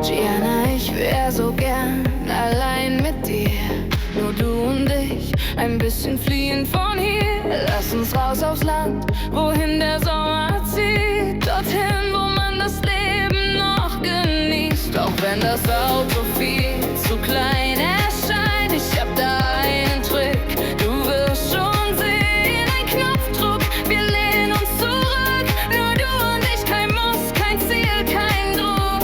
Gianna, ich wär so gern allein mit dir. Nur du und ich, ein bisschen fliehen von hier. Lass uns raus aufs Land, wohin der Sommer zieht. Dorthin, wo man das Leben noch genießt. Auch wenn das Auto viel zu klein erscheint, ich hab da einen Trick, du wirst schon sehen. Ein Knopfdruck, wir lehnen uns zurück. Nur du und ich, kein Muss, kein Ziel, kein Druck.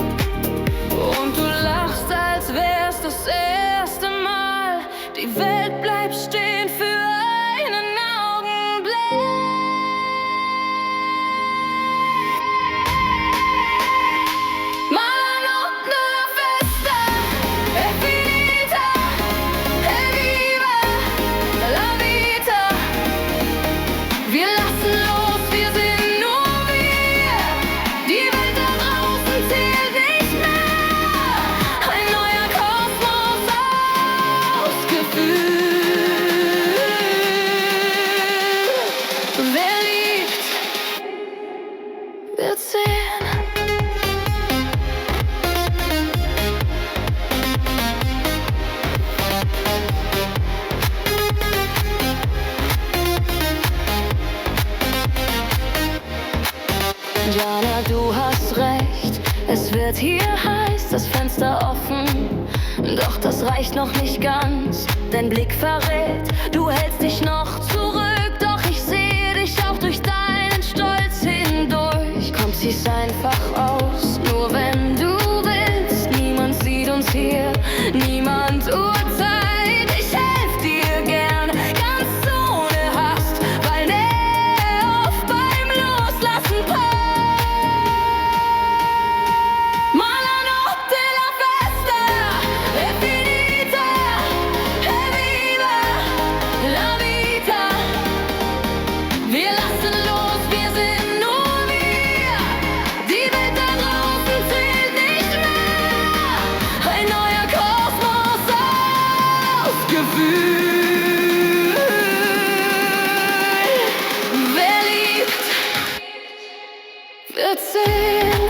Und du lachst, als wär's das erste Mal. Die Welt bleibt stehen für einen Augenblick. Mala notte la festa è finita, evviva la vita. Wir lassen los, wir sind nur wir. Die Welt da draußen zählt nicht mehr. Ein neuer Kosmos aus Gefühl. Wer liebt, wird sehen. Gianna, du hast recht, es wird hier heiß, das Fenster offen. Doch das reicht noch nicht ganz, dein Blick verrät, du hältst dich noch zurück. Doch ich sehe dich auch durch deinen Stolz hindurch. Komm, zieh's einfach aus, nur wenn du willst. Niemand sieht uns hier, niemand urteilt. Ich helf dir gern, ganz ohne Hast, weil Nerv beim Loslassen passt. Mala notte la festa è finita, evviva la vita. Wir lassen los, wir sind nur wir. Die Welt da draußen zählt nicht mehr. Ein neuer Kosmos aus Gefühl. Wer liebt, wird sehen.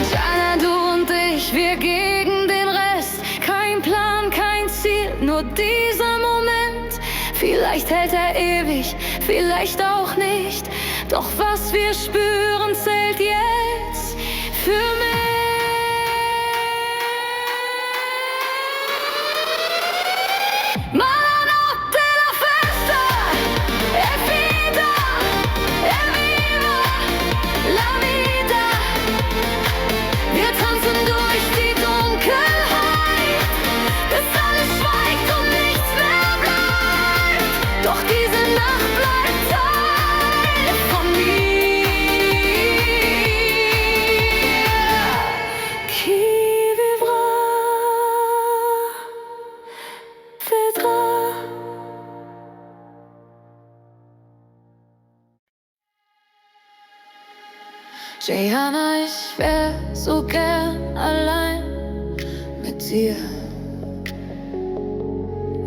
Gianna, du und ich, wir gegen den Rest. Kein Plan, kein Ziel, nur dieser Moment. Vielleicht hält er ewig, vielleicht auch nicht. Doch was wir spüren, zählt jetzt für mich. Mala notte la festa è finita, evviva la vita. Wir tanzen durch die Dunkelheit, bis alles schweigt und nichts mehr bleibt. Doch diese Nacht bleibt Teil von mir. Qui vivra, vedra. Gianna, ich wär so gern allein mit dir.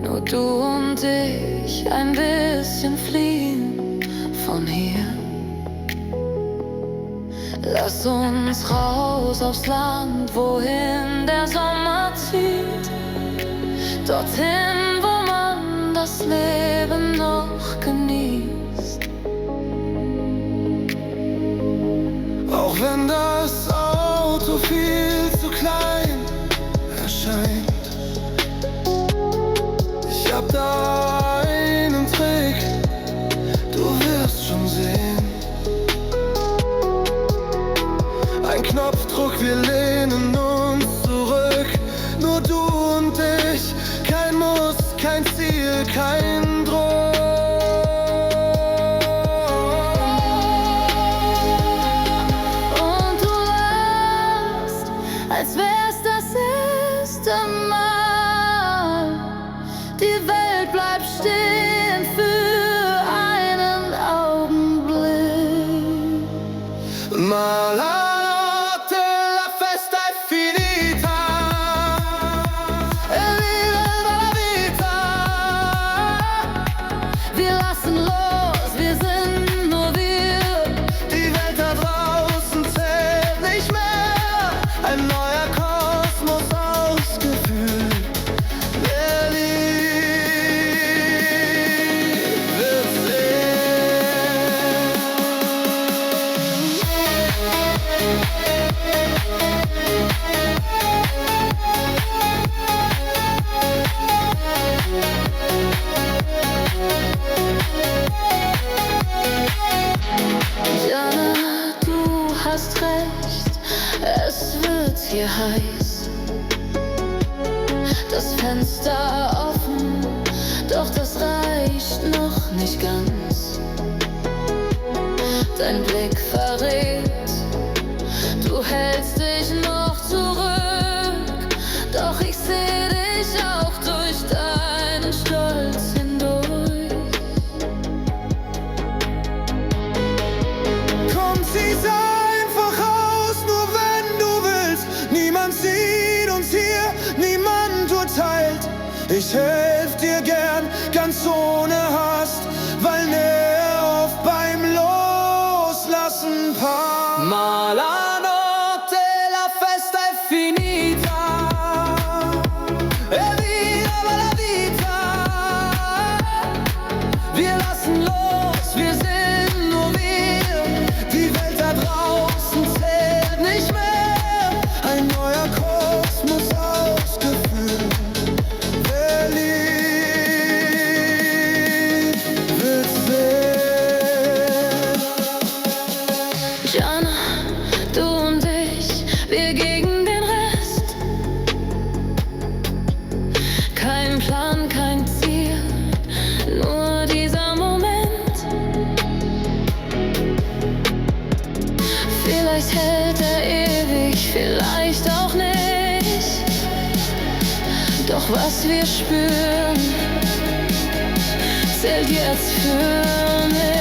Nur du und ich, ein bisschen fliehen von hier. Lass uns raus aufs Land, wohin der Sommer zieht. Dorthin, wo man das Leben noch genießt. Auch wenn das Auto viel zu klein erscheint, ich hab da einen Trick, du wirst schon sehen. Ein Knopfdruck, wir lehnen uns zurück. Nur du und ich, kein Muss, kein Ziel, kein Druck. Und du lachst, als wär's das erste Mal. Die Welt bleibt stehen für einen Augenblick. Mala notte la festa è finita. heiß. Das Fenster offen, doch das reicht noch nicht ganz. Dein Blick verrät, du hältst dich noch zurück, doch ich seh dich auch durch deinen Stolz hindurch. Komm, zieh's einfach aus, nur wenn du willst. Niemand sieht uns hier, niemand urteilt. Ich helf dir gern, ganz ohne Hast, weil Nähe oft beim Loslassen passt. Ma la notte, la festa è finita, e viva la vita. Wir lassen los, wir sind nur wir. Die Welt da draußen zählt nicht mehr. Ein neuer Kosmos ausgefüllt. Wer liebt, wird sehen. Jana, du und ich, wir gegen den Rest. Kein Plan, kein Ziel, nur dieser Moment. Vielleicht hält er ewig, vielleicht auch nicht. Doch was wir spüren, zählt jetzt für mich.